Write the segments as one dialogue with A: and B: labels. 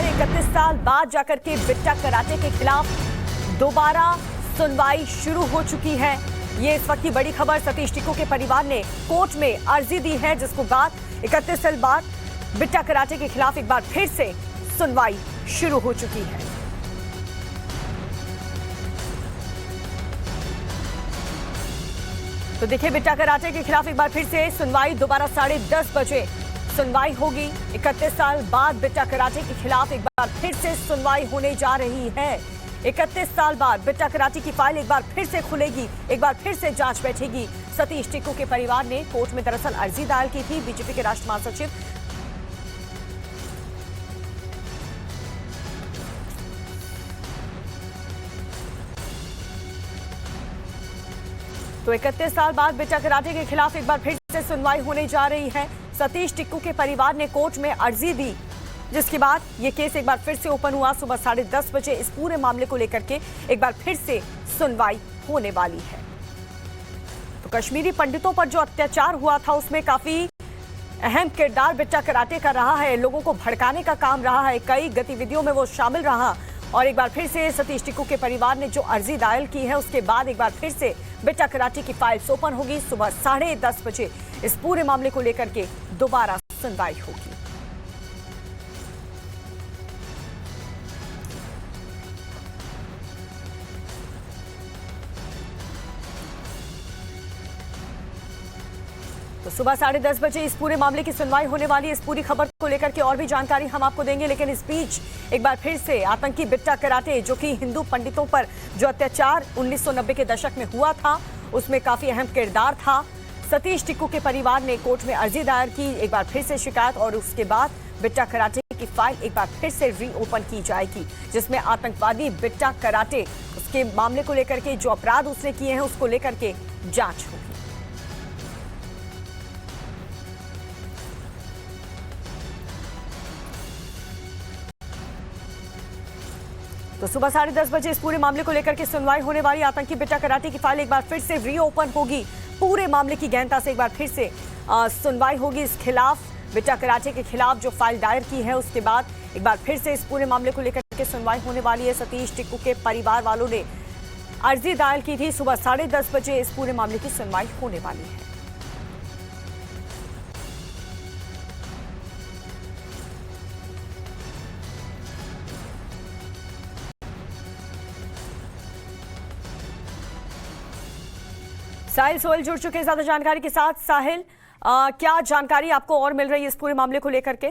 A: आखिरकार 31 साल बाद जाकर के बिट्टा कराटे के खिलाफ दोबारा सुनवाई शुरू हो चुकी है। ये इस वक्त की बड़ी खबर। सतीश टिक्कू के परिवार ने कोर्ट में अर्जी दी है, जिसको बाद 31 साल बाद बिट्टा कराटे के खिलाफ एक बार फिर से सुनवाई शुरू हो चुकी है। तो देखिए, बिट्टा कराटे के खिलाफ एक बार फिर से सुनवाई दोबारा 10:30 बजे सुनवाई होगी। 31 साल बाद बिट्टा कराटे के खिलाफ एक बार फिर से सुनवाई होने जा रही है। 31 साल बाद बिट्टा कराटे की फाइल एक बार फिर से खुलेगी, एक बार फिर से जांच बैठेगी। सतीश टिक्कू के परिवार ने कोर्ट में दरअसल अर्जी दायर की थी। बीजेपी के राष्ट्रीय महासचिव तो 31 साल बाद बिट्टा कराटे के खिलाफ एक बार फिर से सुनवाई होने जा रही है। सतीश टिक्कू के परिवार ने कोर्ट में अर्जी दी, जिसके बाद यह केस एक बार फिर से ओपन हुआ। सुबह 10:30 बजे इस पूरे मामले को लेकर के एक बार फिर से सुनवाई होने वाली है। तो कश्मीरी पंडितों पर जो अत्याचार हुआ था, उसमें काफी अहम किरदार बिट्टा कराटे का रहा है। लोगों को भड़काने का काम रहा है, कई गतिविधियों में वो शामिल रहा। और एक बार फिर से सतीश टिक्कू के परिवार ने जो अर्जी दायर की है, उसके बाद एक बार फिर से बिट्टा कराटे की फाइल्स ओपन होगी। सुबह 10:30 बजे इस पूरे मामले को लेकर के दोबारा सुनवाई होगी। तो सुबह 10:30 बजे इस पूरे मामले की सुनवाई होने वाली है। इस पूरी खबर को लेकर के और भी जानकारी हम आपको देंगे, लेकिन इस बीच एक बार फिर से आतंकी बिट्टा कराटे, जो कि हिंदू पंडितों पर जो अत्याचार 1990 के दशक में हुआ था, उसमें काफी अहम किरदार था। सतीश टिक्कू के परिवार ने कोर्ट में अर्जी दायर की, एक बार फिर से शिकायत, और उसके बाद बिट्टा कराटे की फाइल एक बार फिर से रीओपन की जाएगी, जिसमें आतंकवादी बिट्टा कराटे, उसके मामले को लेकर के जो अपराध उसने किए हैं, उसको लेकर के जांच होगी। तो सुबह 10:30 बजे इस पूरे मामले को लेकर के सुनवाई होने वाली। आतंकी बिट्टा कराटे की फाइल एक बार फिर से रीओपन होगी। पूरे मामले की गहनता से एक बार फिर से सुनवाई होगी। इस खिलाफ, बिट्टा कराटे के खिलाफ जो फाइल दायर की है, उसके बाद एक बार फिर से इस पूरे मामले को लेकर के सुनवाई होने वाली है। सतीश टिक्कू के परिवार वालों ने अर्जी दायर की थी। सुबह 10:30 बजे इस पूरे मामले की सुनवाई होने वाली है। साहिल सोहेल जुड़ चुके हैं ज्यादा जानकारी के साथ। साहिल, क्या जानकारी आपको और मिल रही है इस पूरे मामले को लेकर के?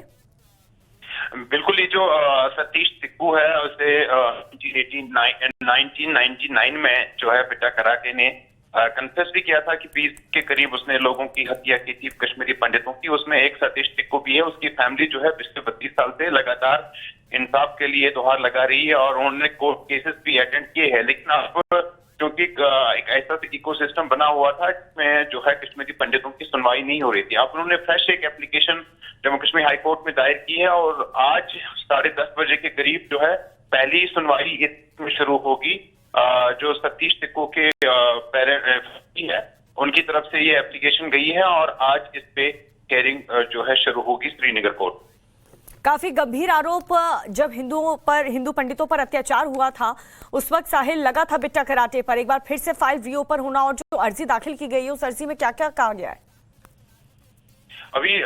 B: बिल्कुल, ये जो सतीश टिक्कू है, उसे 1999 में जो है बिट्टा कराटे ने कन्फेस भी किया था कि 20 के करीब उसने लोगों की हत्या की थी, कश्मीरी पंडितों की। उसमें एक सतीश टिक्कू भी है। उसकी फैमिली जो है पिछले 32 साल से लगातार इंसाफ के लिए दोहार लगा रही है, और उन्होंने कोर्ट केसेस भी अटेंड किए हैं। लेकिन अब क्योंकि एक ऐसा इकोसिस्टम बना हुआ था जिसमें जो है कश्मीरी पंडितों की सुनवाई नहीं हो रही थी। अब उन्होंने फ्रेश एक application Jammu Kashmir high court में दायर की है, और आज 10:30 बजे के करीब जो है पहली सुनवाई इसमें शुरू होगी। जो सतीश टिक्कू के पेरेंट्स है, उनकी तरफ से ये एप्लीकेशन गई है, और आज इस पे हियरिंग जो है शुरू होगी श्रीनगर कोर्ट।
A: काफी गंभीर आरोप जब हिंदू पंडितों पर अत्याचार हुआ था, उस वक्त साहिल लगा था बिट्टा कराटे पर। एक बार फिर से फाइल रीओपन होना, और जो अर्जी दाखिल की गई है, उस अर्जी में क्या क्या कहा गया है?
B: अभी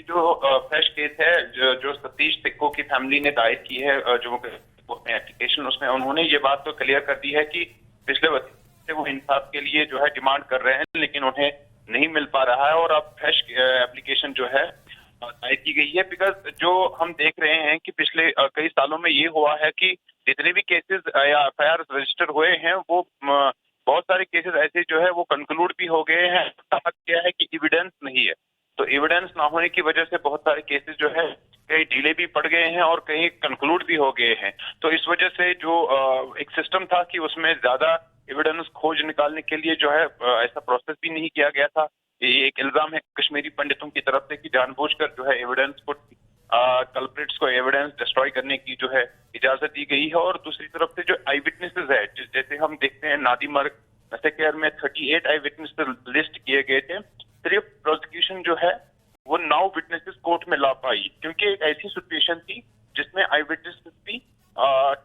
B: जो फ्रेश केस है, जो सतीश टिक्कू की फैमिली ने दायर की है जो एप्लीकेशन, उसमें उन्होंने ये बात तो क्लियर कर दी है कि पिछले वक्त से वो इंसाफ के लिए जो है डिमांड कर रहे हैं, लेकिन उन्हें नहीं मिल पा रहा है, और अब फ्रेश एप्लीकेशन जो है दायर की गई है। बिकॉज जो हम देख रहे हैं कि पिछले कई सालों में ये हुआ है कि जितने भी केसेस या एफआईआर रजिस्टर हुए हैं, वो बहुत सारे केसेस ऐसे जो है वो कंक्लूड भी हो गए हैं। क्या है कि एविडेंस नहीं है, तो एविडेंस ना होने की वजह से बहुत सारे केसेस जो है कई डिले भी पड़ गए हैं, और कहीं कंक्लूड भी हो गए हैं। तो इस वजह से जो एक सिस्टम था कि उसमें ज्यादा एविडेंस खोज निकालने के लिए जो है ऐसा प्रोसेस भी नहीं किया गया था। ये एक इल्जाम है कश्मीरी पंडितों की तरफ से कि जानबूझकर जो है एविडेंस को कल्प्रिट्स को एविडेंस डिस्ट्रॉय करने की जो है इजाजत दी गई है। और दूसरी तरफ से जो आई विटनेसेस है, जैसे हम देखते हैं नादीमर्ग केयर में 38 आई विटनेसेस लिस्ट किए गए थे, सिर्फ प्रोसिक्यूशन जो है वो 9 विटनेसेस कोर्ट में ला पाई, क्योंकि एक ऐसी सिचुएशन थी जिस जिसमें आई विटनेसेस भी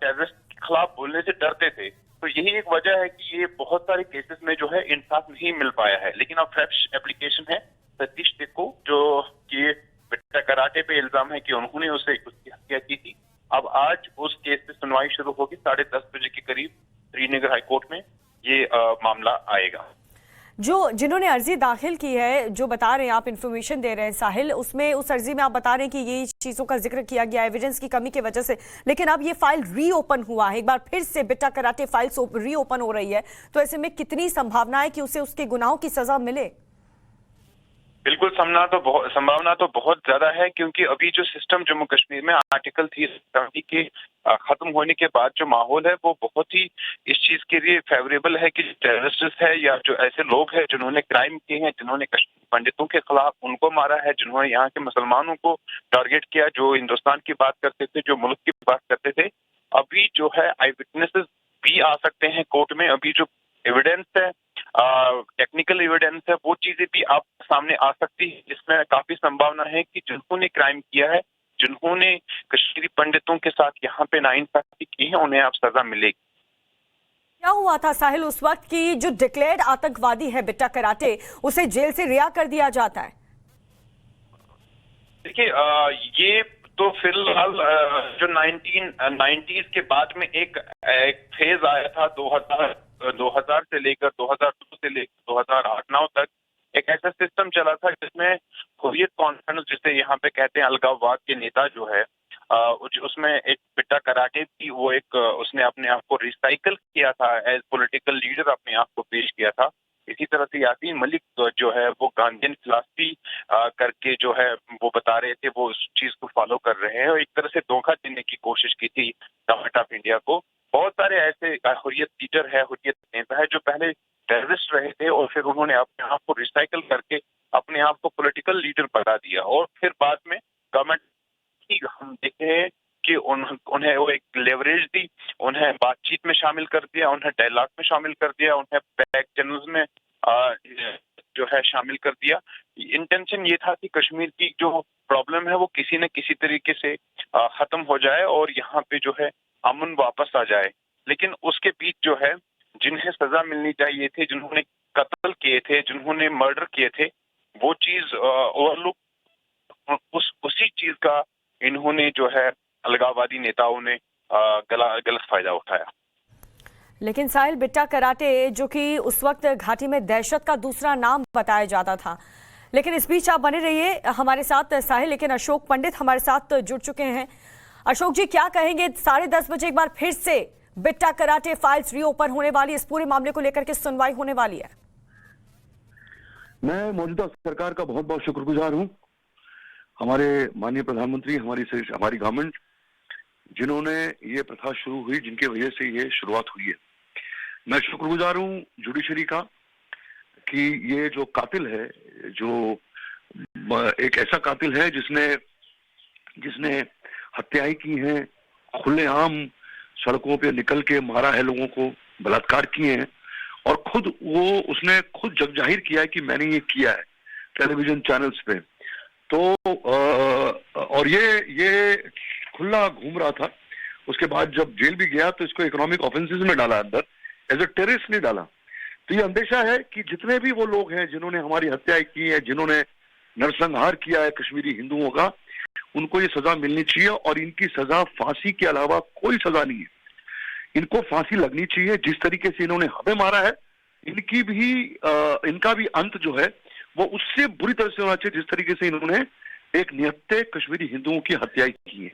B: टेररिस्ट के खिलाफ बोलने से डरते थे। तो यही एक वजह है कि ये बहुत सारे केसेस में जो है इंसाफ नहीं मिल पाया है। लेकिन अब फ्रेश एप्लीकेशन है सतीश टिक्कू, जो कि बिट्टा कराटे पे इल्जाम है कि उन्होंने उसकी हत्या की थी। अब आज उस केस पे सुनवाई शुरू होगी 10:30 बजे के करीब श्रीनगर हाईकोर्ट में ये मामला आएगा।
A: जिन्होंने अर्जी दाखिल की है, जो बता रहे हैं आप, इंफॉर्मेशन दे रहे हैं साहिल, उसमें उस अर्जी में आप बता रहे हैं कि ये चीजों का जिक्र किया गया एविडेंस की कमी की वजह से, लेकिन अब ये फाइल रीओपन हुआ है, एक बार फिर से बिट्टा कराटे फाइल रीओपन हो रही है, तो ऐसे में कितनी संभावना है कि उसे उसके गुनाहों की सजा मिले?
B: बिल्कुल संभावना तो बहुत ज्यादा है, क्योंकि अभी जो सिस्टम जम्मू कश्मीर में आर्टिकल 370 के खत्म होने के बाद जो माहौल है वो बहुत ही इस चीज के लिए फेवरेबल है कि टेररिस्ट है या जो ऐसे लोग हैं जिन्होंने क्राइम किए हैं, जिन्होंने कश्मीर पंडितों के खिलाफ उनको मारा है, जिन्होंने यहाँ के मुसलमानों को टारगेट किया, जो हिंदुस्तान की बात करते थे, जो मुल्क की बात करते थे, अभी जो है आई विटनेसेस भी आ सकते हैं कोर्ट में। अभी जो एविडेंस है, टेक्निकल एविडेंस है, वो चीजें भी आप सामने आ सकती है, जिसमें काफी संभावना है कि जिन्होंने क्राइम किया है, जिन्होंने कश्मीरी पंडितों के साथ यहाँ पे नाइंसाफी की है, उन्हें अब सजा मिलेगी।
A: क्या हुआ था साहिल उस वक्त की जो डिक्लेयर्ड आतंकवादी है बिट्टा कराटे, उसे जेल से रिहा कर दिया जाता है?
B: देखिए, ये तो फिलहाल जो 1990s के बाद में एक फेज आया था 2000 से लेकर 2002 से लेकर 2008-9 तक एक ऐसा सिस्टम चला था जिसमें हुर्रियत कॉन्फ्रेंस, जिसे यहाँ पे कहते हैं अलगाववाद के नेता जो है, उसमें एक बिट्टा कराटे भी वो एक उसने अपने आप को रिसाइकल किया था, एज पॉलिटिकल लीडर अपने आप को पेश किया था। इसी तरह से यासीन मलिक जो है वो गांधीयन फिलॉसफी करके जो है वो बता रहे थे, वो उस चीज को फॉलो कर रहे हैं और एक तरह से धोखा देने की कोशिश की थी गवर्नमेंट ऑफ इंडिया को। बहुत सारे ऐसे हुर्रियत लीडर है, हुर्रियत नेता है जो पहले टेररिस्ट रहे थे और फिर उन्होंने अपने आप को रिसाइकल करके अपने आप को पॉलिटिकल लीडर बना दिया और फिर बाद में गवर्नमेंट की हम देखे हैं कि उन्हें वो एक लेवरेज दी, उन्हें बातचीत में शामिल कर दिया, उन्हें डायलॉग में शामिल कर दिया, उन्हें बैक चैनल्स में जो है शामिल कर दिया। इंटेंशन ये था कि कश्मीर की जो प्रॉब्लम है वो किसी न किसी तरीके से खत्म हो जाए और यहाँ पे जो है अमन वापस आ जाए। लेकिन उसके बीच जो है जिन्हें सजा मिलनी चाहिए थी, जिन्होंने कत्ल किए थे, जिन्होंने मर्डर किए थे, वो चीज ओवरलुक, उसी चीज का इन्होंने जो है अलगाववादी नेताओं ने गलत फायदा उठाया।
A: लेकिन साहिल, बिट्टा कराटे जो कि उस वक्त घाटी में दहशत का दूसरा नाम बताया जाता था, लेकिन इस बीच आप बने रहिए हमारे साथ साहिल। लेकिन अशोक पंडित हमारे साथ जुड़ चुके हैं। अशोक जी, क्या कहेंगे? 10:30 बजे एक बार फिर से बिट्टा कराटे फाइल्स रीओपन होने वाली, इस पूरे मामले को लेकर के सुनवाई होने वाली है।
C: मैं मौजूदा सरकार का बहुत बहुत शुक्रगुजार हूं, हमारे माननीय प्रधानमंत्री, हमारी गवर्नमेंट, जिन्होंने ये प्रथा शुरू हुई, जिनके वजह से ये शुरुआत हुई है। मैं शुक्रगुजार हूं जुडिशरी का कि ये जो कातिल है, जो एक ऐसा कातिल है जिसने हत्याएं की हैं, खुलेआम सड़कों पे निकल के मारा है लोगों को, बलात्कार किए हैं और उसने खुद जग जाहिर किया है कि मैंने ये किया है टेलीविजन चैनल्स पे। तो और ये खुला घूम रहा था। उसके बाद जब जेल भी गया तो इसको इकोनॉमिक ऑफेंसेस में डाला अंदर, एज ए टेररिस्ट नहीं डाला। तो ये अंदेशा है कि जितने भी वो लोग हैं जिन्होंने हमारी हत्याएं की है, जिन्होंने नरसंहार किया है कश्मीरी हिंदुओं का, उनको ये सजा मिलनी चाहिए और इनकी सजा फांसी के अलावा कोई सजा नहीं है। इनको फांसी लगनी चाहिए। जिस तरीके से इन्होंने हमें मारा है, इनका भी अंत जो है वो उससे बुरी तरह से होना चाहिए जिस तरीके से इन्होंने एक निहत्थे कश्मीरी हिंदुओं की हत्याएं की है।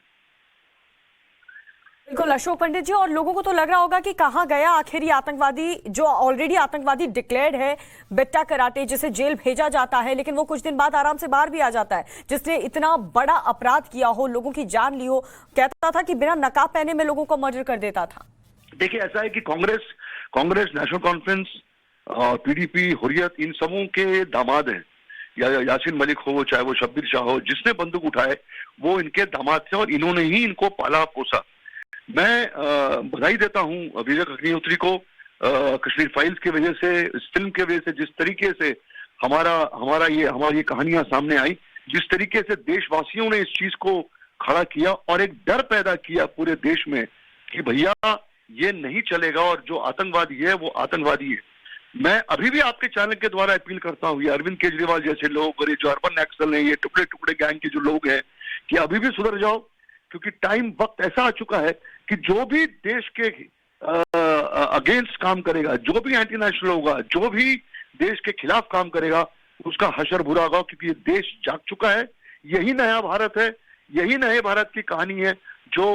A: बिल्कुल अशोक पंडित जी, और लोगों को तो लग रहा होगा कि कहाँ गया आखिर ये आतंकवादी जो ऑलरेडी आतंकवादी डिक्लेयर्ड है, बिट्टा कराटे, जिसे जेल भेजा जाता है लेकिन वो कुछ दिन बाद आराम से बाहर भी आ जाता है, जिसने इतना बड़ा अपराध किया हो, लोगों की जान ली हो, कहता था कि बिना नकाब पहने में लोगों को मर्डर कर देता था।
C: देखिए, ऐसा है कि Congress, national conference, PDP, Hurriyat, इन सबों के दामाद हैं। या यासीन मलिक हो, चाहे वो शब्बीर शाह हो, जिसने बंदूक उठाए वो इनके दामाद थे और इन्होंने ही इनको पाला पोसा। मैं बधाई देता हूं विजय अग्निहोत्री को, कश्मीर फाइल्स की वजह से, इस फिल्म की वजह से, जिस तरीके से हमारी ये कहानियां सामने आई, जिस तरीके से देशवासियों ने इस चीज को खड़ा किया और एक डर पैदा किया पूरे देश में कि भैया ये नहीं चलेगा और जो आतंकवादी है वो आतंकवादी है। मैं अभी भी आपके चैनल के द्वारा अपील करता हूँ, ये अरविंद केजरीवाल जैसे लोग और ये जो अर्बन नक्सल हैं, ये टुकड़े टुकड़े गैंग के जो लोग हैं, कि अभी भी सुधर जाओ, क्योंकि टाइम वक्त ऐसा आ चुका है कि जो भी देश के अगेंस्ट काम करेगा, जो भी एंटी नेशनल होगा, जो भी देश के खिलाफ काम करेगा, उसका हशर बुरा होगा, क्योंकि ये देश जाग चुका है। यही नया भारत है, यही नए भारत की कहानी है जो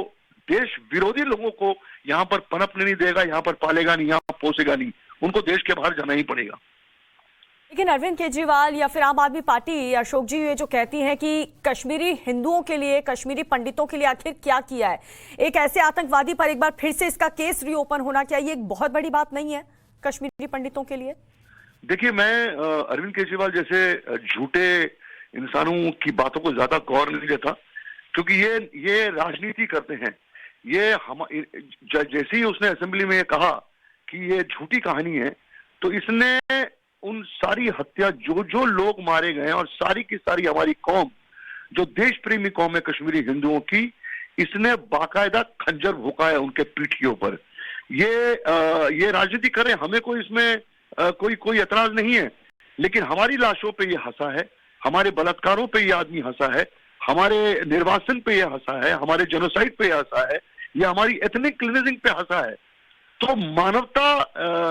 C: देश विरोधी लोगों को यहाँ पर पनपने नहीं देगा, यहाँ पर पालेगा नहीं, यहाँ पोसेगा नहीं, उनको देश के बाहर जाना ही पड़ेगा।
A: लेकिन अरविंद केजरीवाल या फिर आम आदमी पार्टी अशोक जी ये जो कहती हैं कि कश्मीरी हिंदुओं के लिए, कश्मीरी पंडितों के लिए आखिर क्या किया है, एक ऐसे आतंकवादी पर एक बार फिर से इसका केस रीओपन होना, क्या ये एक बहुत बड़ी बात नहीं है कश्मीरी पंडितों के लिए?
C: देखिए, मैं अरविंद केजरीवाल जैसे झूठे इंसानों की बातों को ज्यादा गौर नहीं देता, क्योंकि ये राजनीति करते हैं। ये हम जैसे ही उसने असेंबली में कहा कि ये झूठी कहानी है, तो इसने उन सारी हत्या जो लोग मारे गए और सारी की सारी हमारी कौम, जो देश प्रेमी कौम है कश्मीरी हिंदुओं की, इसने बाकायदा खंजर भोंका है उनके पीठियों पर। ये राजनीति करें, हमें कोई इसमें कोई एतराज नहीं है, लेकिन हमारी लाशों पे ये हंसा है, हमारे बलात्कारों पे ये आदमी हंसा है, हमारे निर्वासन पे ये हंसा है, हमारे जेनोसाइड पे ये हंसा है, ये हमारी एथनिक क्लींजिंग पे हंसा है। तो मानवता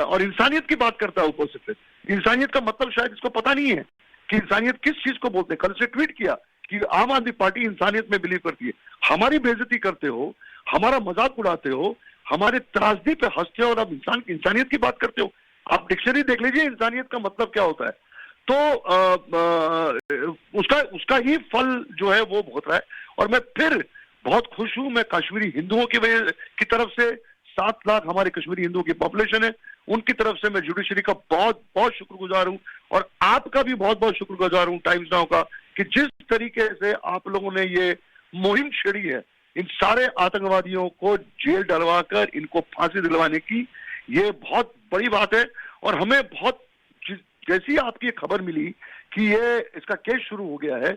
C: और इंसानियत की बात करता है ऊपर से। फिर इंसानियत का मतलब शायद इसको पता नहीं है कि इंसानियत किस चीज को बोलते हैं। कल से ट्वीट किया कि आम आदमी पार्टी इंसानियत में बिलीव करती है। हमारी बेइज्जती करते हो, हमारा मजाक उड़ाते हो, हमारे त्रासदी पे हंसते हो और अब इंसानियत की बात करते हो। आप डिक्शनरी देख लीजिए इंसानियत का मतलब क्या होता है। तो उसका ही फल जो है वो भुगत रहा है। और मैं फिर बहुत खुश हूं, मैं कश्मीरी हिंदुओं की तरफ से 7 लाख हमारे कश्मीरी हिंदुओं की पॉपुलेशन है, उनकी तरफ से मैं जुडिशरी का बहुत बहुत शुक्रगुजार हूं और आपका भी बहुत बहुत शुक्रगुजार हूं टाइम्स नाउ का, कि जिस तरीके से आप लोगों ने ये मुहिम छेड़ी है इन सारे आतंकवादियों को जेल डलवा कर इनको फांसी दिलवाने की, ये बहुत बड़ी बात है। और हमें बहुत, जैसी आपकी खबर मिली कि ये इसका केस शुरू हो गया है,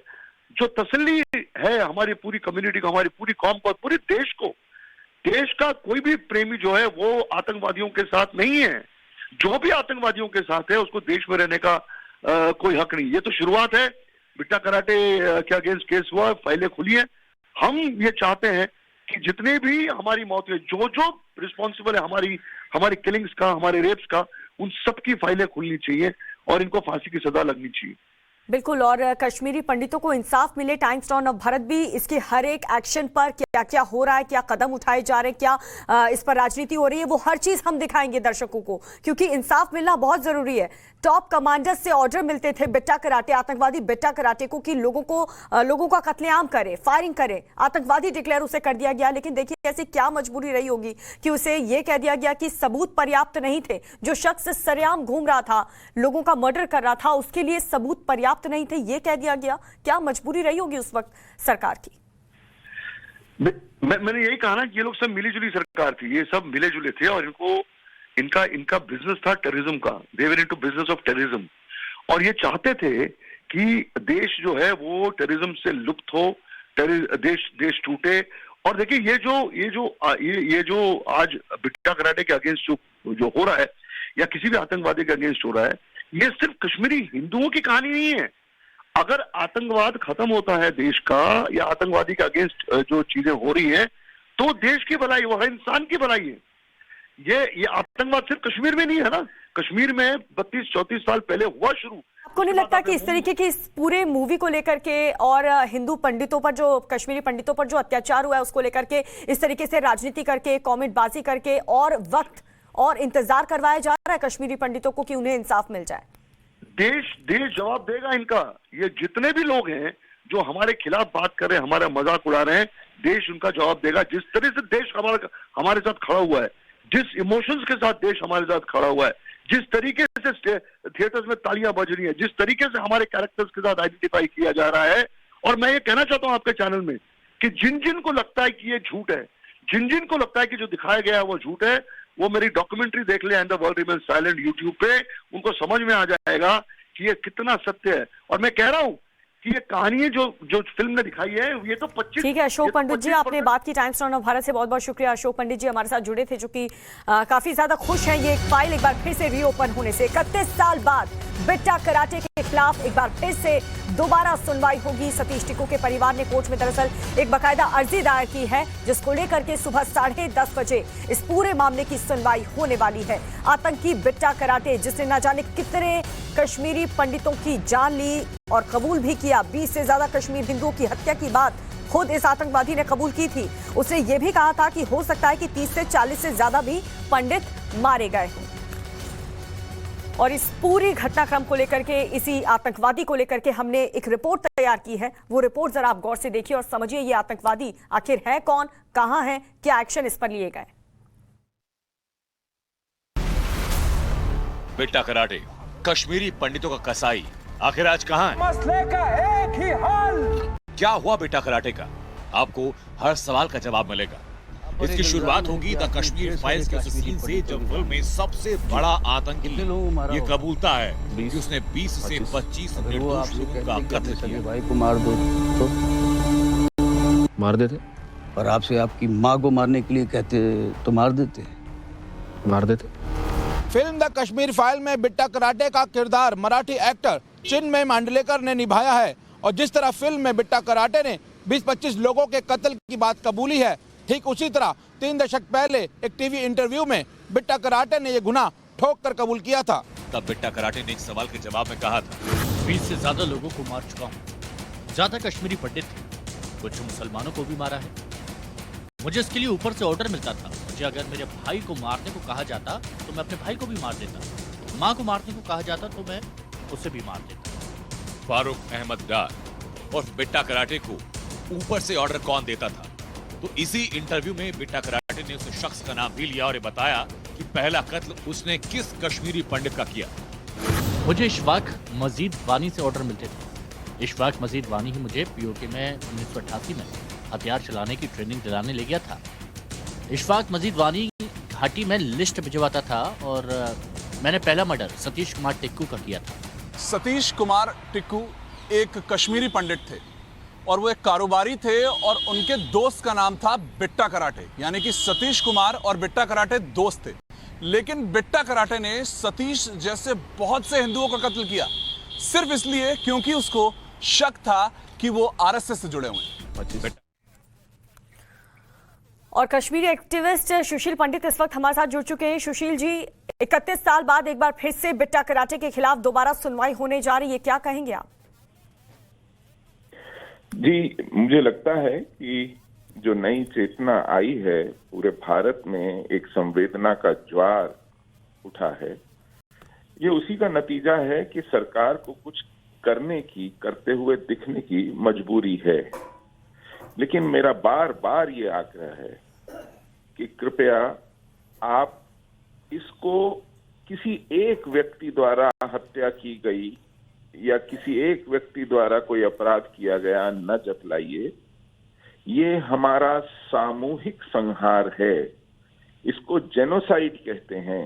C: जो तसल्ली है हमारी पूरी कम्युनिटी को, हमारी पूरी कौम को, पूरे देश को। देश का कोई भी प्रेमी जो है वो आतंकवादियों के साथ नहीं है। जो भी आतंकवादियों के साथ है उसको देश में रहने का कोई हक नहीं। ये तो शुरुआत है। बिट्टा कराटे के अगेंस्ट केस हुआ, फाइलें खुली हैं। हम ये चाहते हैं कि जितने भी हमारी मौत हुई, जो रिस्पॉन्सिबल है हमारी किलिंग्स का, हमारे रेप्स का, उन सबकी फाइलें खुलनी चाहिए और इनको फांसी की सजा लगनी चाहिए।
A: बिल्कुल, और कश्मीरी पंडितों को इंसाफ मिले। टाइम्स नाउ भारत भी इसके हर एक एक्शन पर क्या क्या हो रहा है, क्या कदम उठाए जा रहे हैं, क्या इस पर राजनीति हो रही है, वो हर चीज हम दिखाएंगे दर्शकों को, क्योंकि इंसाफ मिलना बहुत जरूरी है। टॉप कमांडर्स से ऑर्डर मिलते थे बिट्टा कराटे, आतंकवादी बिट्टा कराटे को, कि लोगों का कत्लेआम करे, फायरिंग करे, आतंकवादी डिक्लेयर उसे कर दिया गया। लेकिन देखिए ऐसी क्या मजबूरी रही होगी कि उसे यह कह दिया गया कि सबूत पर्याप्त नहीं थे। जो शख्स सरेआम घूम रहा था, लोगों का मर्डर कर रहा था, उसके लिए सबूत पर्याप्त नहीं थे, ये कह दिया गया। क्या मजबूरी रही होगी उस वक्त सरकार की?
C: मैंने यही कहा ना कि ये लोग सब मिली जुली सरकार थी, ये सब मिले जुले थे और इनका बिजनेस था टेररिज्म का। They were into business of terrorism. और ये चाहते थे कि देश जो है वो टेररिज्म से लुप्त हो, देश टूटे। और देखिए ये जो आज बिट्टा कराटे के अगेंस्ट जो हो रहा है या किसी भी आतंकवादी के अगेंस्ट हो रहा है, ये सिर्फ कश्मीरी हिंदुओं की कहानी नहीं है। अगर आतंकवाद खत्म होता है देश का, या आतंकवादी के अगेंस्ट जो चीजें हो रही हैं, तो देश की भलाई, वो हर इंसान की भलाई है। ये आतंकवाद सिर्फ कश्मीर में नहीं है ना, कश्मीर में 32-34 साल पहले हुआ शुरू।
A: आपको नहीं लगता कि इस तरीके की इस पूरे मूवी को लेकर के और हिंदू पंडितों पर, जो कश्मीरी पंडितों पर जो अत्याचार हुआ है उसको लेकर के इस तरीके से राजनीति करके, कॉमेंटबाजी करके और वक्त और इंतजार करवाया जा रहा है कश्मीरी पंडितों को कि उन्हें इंसाफ मिल जाए?
C: देश जवाब देगा इनका। ये जितने भी लोग हैं जो हमारे खिलाफ बात कर रहे हैं, हमारा मजाक उड़ा रहे हैं, देश उनका जवाब देगा। जिस तरह से देश हमारे साथ खड़ा हुआ है, जिस इमोशंस के साथ देश हमारे साथ खड़ा हुआ है, जिस तरीके से थिएटर्स में तालियां बज रही हैं, जिस तरीके से हमारे कैरेक्टर्स के साथ आइडेंटिफाई किया जा रहा है। और मैं ये कहना चाहता हूं आपके चैनल में कि जिन को लगता है कि ये झूठ है, जिन को लगता है कि जो दिखाया गया है वो झूठ है, वो मेरी डॉक्यूमेंट्री देख ले, and the world remains silent, YouTube पे। उनको समझ में आ जाएगा कि ये कितना सत्य है। और मैं कह रहा हूं कि ये कहानी जो जो फिल्म ने दिखाई है ये तो 25।
A: ठीक है अशोक पंडित जी, आपने बात की टाइम्स नाउ भारत से, बहुत बहुत शुक्रिया। अशोक पंडित जी हमारे साथ जुड़े थे, जो कि काफी ज्यादा खुश हैं ये फाइल एक बार फिर से रीओपन होने से। 31 साल बाद बिट्टा कराटे के खिलाफ एक बार फिर से दोबारा सुनवाई होगी। सतीश टिक्कू के परिवार ने कोर्ट में दरअसल एक बकायदा अर्जी दायर की है, जिसको लेकर के सुबह 10:30 बजे इस पूरे मामले की सुनवाई होने वाली है। आतंकी बिट्टा कराटे, जिसने न जाने कितने कश्मीरी पंडितों की जान ली और कबूल भी किया, 20 से ज्यादा कश्मीर हिंदुओं की हत्या की बात खुद इस आतंकवादी ने कबूल की थी। उसने ये भी कहा था कि हो सकता है कि 30 से 40 से ज्यादा भी पंडित मारे गए हों। और इस पूरी घटनाक्रम को लेकर के, इसी आतंकवादी को लेकर के हमने एक रिपोर्ट तैयार की है। वो रिपोर्ट जरा आप गौर से देखिए और समझिए ये आतंकवादी आखिर है कौन, कहां है, क्या एक्शन इस पर लिए गए।
D: बिट्टा कराटे, कश्मीरी पंडितों का कसाई, आखिर आज कहां है?
E: मसले का एक ही हल।
D: क्या हुआ बिट्टा कराटे का? आपको हर सवाल का जवाब मिलेगा। इसकी शुरुआत होगी द कश्मीर फाइल्स के उस सीन से जब फिल्म में सबसे बड़ा आतंकी ये कबूलता है कि उसने 20 से 25 निर्दोष लोगों का कत्ल किया।
F: भाई को मार दो तो
G: मार देते,
F: और आपसे आपकी माँ को मारने के लिए कहते तो मार देते।
G: मार देते।
E: फिल्म द कश्मीर फाइल में बिट्टा कराटे का किरदार मराठी एक्टर चिन्मय मांडलेकर ने निभाया है। और जिस तरह फिल्म में बिट्टा कराटे ने 20-25 लोगों के कत्ल की बात कबूली है, ठीक उसी तरह 3 दशक पहले एक टीवी इंटरव्यू में बिट्टा कराटे ने यह गुनाह ठोक कर कबूल किया था।
D: तब बिट्टा कराटे ने एक सवाल के जवाब में कहा था,
H: 20 से ज्यादा लोगों को मार चुका हूँ। ज्यादा कश्मीरी पंडित थे, कुछ मुसलमानों को भी मारा है। मुझे इसके लिए ऊपर से ऑर्डर मिलता था। मुझे अगर मेरे भाई को मारने को कहा जाता तो मैं अपने भाई को भी मार देता। माँ को मारने को कहा जाता तो मैं उसे भी मार देता।
D: फारूक अहमद डार और बिट्टा कराटे को ऊपर से ऑर्डर कौन देता था? तो इसी इंटरव्यू में बिट्टा कराटे ने उस शख्स का नाम भी लिया और बताया कि पहला कत्ल उसने किस कश्मीरी पंडित का किया।
H: मुझे इशफाक मजीद वानी से ऑर्डर मिलते थे। इशफाक मजीद वानी ही मुझे पीओके में 1988 में हथियार चलाने की ट्रेनिंग दिलाने ले गया था। इशफाक मजीद वानी घाटी में लिस्ट भिजवाता था और मैंने पहला मर्डर सतीश कुमार टिक्कू का किया था।
I: सतीश कुमार टिक्कू एक कश्मीरी पंडित थे और वो एक कारोबारी थे और उनके दोस्त का नाम था बिट्टा कराटे, यानी कि सतीश कुमार और बिट्टा कराटे दोस्त थे। लेकिन बिट्टा कराटे ने सतीश जैसे बहुत से हिंदुओं का कत्ल किया सिर्फ इसलिए क्योंकि उसको शक था कि वो आरएसएस से जुड़े हुए हैं।
A: और कश्मीरी एक्टिविस्ट सुशील पंडित इस वक्त हमारे साथ जुड़ चुके हैं। सुशील जी, 31 साल बाद एक बार फिर से बिट्टा कराटे के खिलाफ दोबारा सुनवाई होने जा रही है, क्या कहेंगे आप?
J: जी, मुझे लगता है कि जो नई चेतना आई है, पूरे भारत में एक संवेदना का ज्वार उठा है। ये उसी का नतीजा है कि सरकार को कुछ करते हुए दिखने की मजबूरी है। लेकिन मेरा बार बार ये आग्रह है कि कृपया आप इसको किसी एक व्यक्ति द्वारा हत्या की गई या किसी एक व्यक्ति द्वारा कोई अपराध किया गया न जतलाइए। ये हमारा सामूहिक संहार है, इसको जेनोसाइड कहते हैं।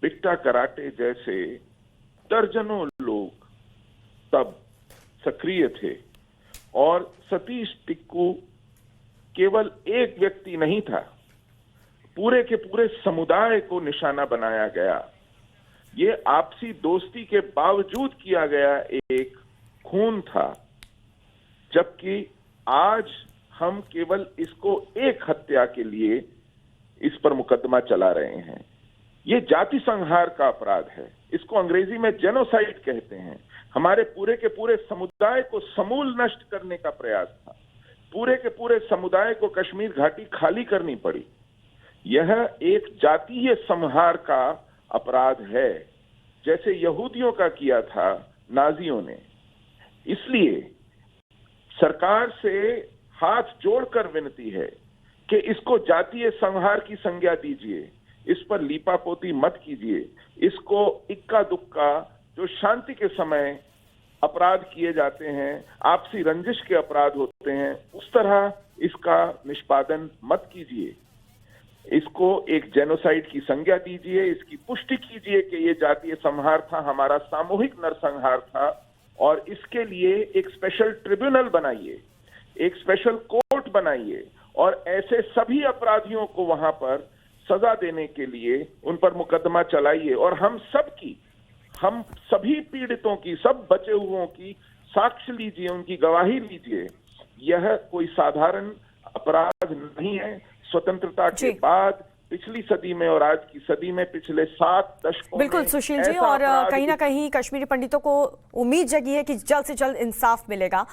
J: बिट्टा कराटे जैसे दर्जनों लोग तब सक्रिय थे और सतीश टिक्कू केवल एक व्यक्ति नहीं था, पूरे के पूरे समुदाय को निशाना बनाया गया। ये आपसी दोस्ती के बावजूद किया गया एक खून था, जबकि आज हम केवल इसको एक हत्या के लिए इस पर मुकदमा चला रहे हैं। ये जाति संहार का अपराध है, इसको अंग्रेजी में जेनोसाइड कहते हैं। हमारे पूरे के पूरे समुदाय को समूल नष्ट करने का प्रयास था। पूरे के पूरे समुदाय को कश्मीर घाटी खाली करनी पड़ी। यह एक जातीय संहार का अपराध है, जैसे यहूदियों का किया था नाजियों ने। इसलिए सरकार से हाथ जोड़कर विनती है कि इसको जातीय संहार की संज्ञा दीजिए, इस पर लीपापोती मत कीजिए। इसको इक्का दुक्का जो शांति के समय अपराध किए जाते हैं, आपसी रंजिश के अपराध होते हैं, उस तरह इसका निष्पादन मत कीजिए। इसको एक जेनोसाइड की संज्ञा दीजिए, इसकी पुष्टि कीजिए कि ये जातीय संहार था, हमारा सामूहिक नरसंहार था और इसके लिए एक स्पेशल ट्रिब्यूनल बनाइए, एक स्पेशल कोर्ट बनाइए और ऐसे सभी अपराधियों को वहां पर सजा देने के लिए उन पर मुकदमा चलाइए और हम सभी पीड़ितों की, सब बचे हुओं की साक्ष्य लीजिए, उनकी गवाही लीजिए। यह कोई साधारण अपराध नहीं है। स्वतंत्रता के बाद पिछली सदी में और आज की सदी में पिछले 7 दशकों
A: बिल्कुल
J: में
A: सुशील जी,
J: ऐसा
A: और
J: अपराध
A: कहीं ना कहीं कश्मीरी पंडितों को उम्मीद जगी है कि जल्द से जल्द इंसाफ मिलेगा।